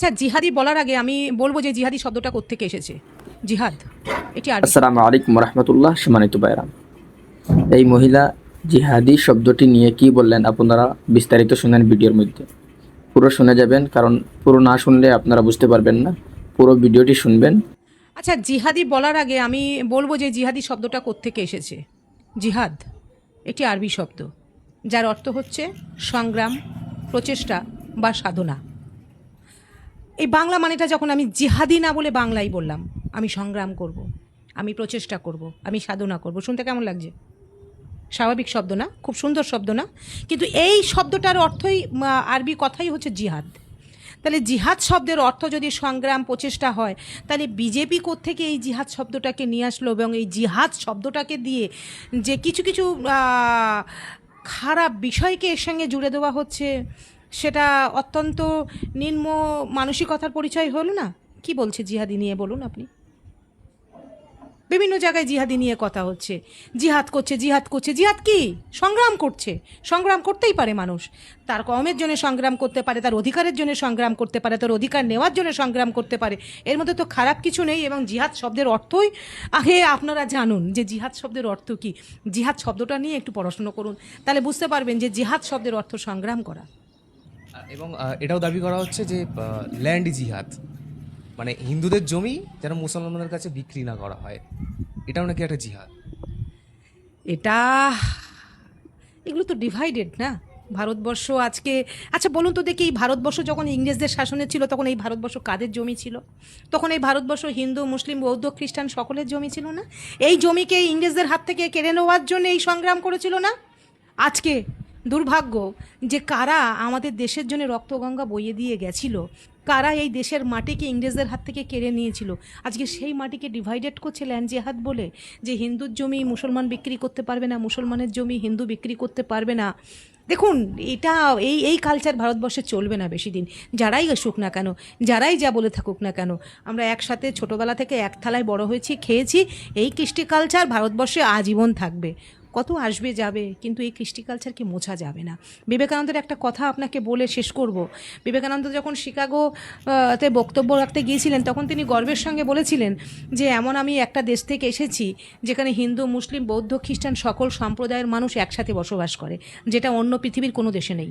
আচ্ছা, জিহাদি বলার আগে আমি বলবো যে জিহাদি শব্দটা কোত্থেকে এসেছে। জিহাদ এটি আরবি। আসসালামু আলাইকুম রহমতুল্লাহ। সম্মানিত ভাইরা, এই মহিলা জিহাদি শব্দটি নিয়ে কি বললেন আপনারা বিস্তারিত শুনেন ভিডিওর মধ্যে। পুরো শুনে যাবেন, কারণ পুরো না শুনলে আপনারা বুঝতে পারবেন না। পুরো ভিডিওটি শুনবেন। আচ্ছা, জিহাদি বলার আগে আমি বলবো যে জিহাদি শব্দটা কোত্থেকে এসেছে। জিহাদ এটি আরবি শব্দ, যার অর্থ হচ্ছে সংগ্রাম, প্রচেষ্টা বা সাধনা। এই বাংলা মানেটা যখন আমি জিহাদি না বলে বাংলাই বললাম, আমি সংগ্রাম করব, আমি প্রচেষ্টা করব, আমি সাধনা করব, শুনতে কেমন লাগছে? স্বাভাবিক শব্দ না? খুব সুন্দর শব্দ না? কিন্তু এই শব্দটার অর্থই আরবি কথাই হচ্ছে জিহাদ। তাহলে জিহাদ শব্দের অর্থ যদি সংগ্রাম, প্রচেষ্টা হয়, তাহলে বিজেপি কোত্থেকে এই জিহাদ শব্দটাকে নিয়ে আসলো এবং এই জিহাদ শব্দটাকে দিয়ে যে কিছু কিছু খারাপ বিষয়কে এর সঙ্গে জুড়ে দেওয়া হচ্ছে, সেটা অত্যন্ত নিম্ন মানসিকতার পরিচয় হলো না? কি বলছে জিহাদি নিয়ে বলুন আপনি? বিভিন্ন জায়গায় জিহাদি নিয়ে কথা হচ্ছে, জিহাদ করছে, জিহাদ করছে। জিহাদ কি? সংগ্রাম করছে। সংগ্রাম করতেই পারে মানুষ, তার কমের জন্য সংগ্রাম করতে পারে, তার অধিকারের জন্য সংগ্রাম করতে পারে, তার অধিকার নেওয়ার জন্য সংগ্রাম করতে পারে। এর মধ্যে তো খারাপ কিছু নেই। এবং জিহাদ শব্দের অর্থই আগে আপনারা জানুন যে জিহাদ শব্দের অর্থ কি। জিহাদ শব্দটা নিয়ে একটু পড়াশুনো করুন, তাহলে বুঝতে পারবেন যে জিহাদ শব্দের অর্থ সংগ্রাম করা। এবং এটাও দাবি করা হচ্ছে যে ল্যান্ড জিহাদ মানে হিন্দুদের জমি যেন মুসলমানদের কাছে বিক্রি না করা হয়, এটাও নাকি একটা জিহাদ। এটা এগুলো তো ডিভাইডেড না ভারতবর্ষ আজকে। আচ্ছা বলুন তো দেখি, এই ভারতবর্ষ যখন ইংরেজদের শাসনে ছিল তখন এই ভারতবর্ষ কাদের জমি ছিল? তখন এই ভারতবর্ষ হিন্দু, মুসলিম, বৌদ্ধ, খ্রিস্টান সকলের জমি ছিল না? এই জমিকে ইংরেজদের হাত থেকে কেড়ে নেওয়ার জন্য এই সংগ্রাম করেছিল না? আজকে দুর্ভাগ্য যে কারা আমাদের দেশের জন্য রক্তগঙ্গা বইয়ে দিয়ে গেছিল, কারা এই দেশের মাটিকে ইংরেজদের হাত থেকে কেড়ে নিয়েছিল, আজকে সেই মাটিকে ডিভাইডেড করছে ল্যান্ড জেহাদ বলে, যে হিন্দুর জমি মুসলমান বিক্রি করতে পারবে না, মুসলমানের জমি হিন্দু বিক্রি করতে পারবে না। দেখুন, এটা এই এই কালচার ভারতবর্ষে চলবে না বেশি দিন। যারাই আসুক না কেন, যারাই যা বলে থাকুক না কেন, আমরা একসাথে ছোটোবেলা থেকে এক থালায় বড় হয়েছি, খেয়েছি। এই কৃষ্টি কালচার ভারতবর্ষে আজীবন থাকবে। কত আসবে যাবে, কিন্তু এই কৃষ্টি কালচারকে মোছা যাবে না। বিবেকানন্দের একটা কথা আপনাকে বলে শেষ করব। বিবেকানন্দ যখন শিকাগোতে বক্তব্য রাখতে গিয়েছিলেন, তখন তিনি গর্বের সঙ্গে বলেছিলেন যে এমন আমি একটা দেশ থেকে এসেছি যেখানে হিন্দু, মুসলিম, বৌদ্ধ, খ্রিস্টান সকল সম্প্রদায়ের মানুষ একসাথে বসবাস করে, যেটা অন্য পৃথিবীর কোনো দেশে নেই।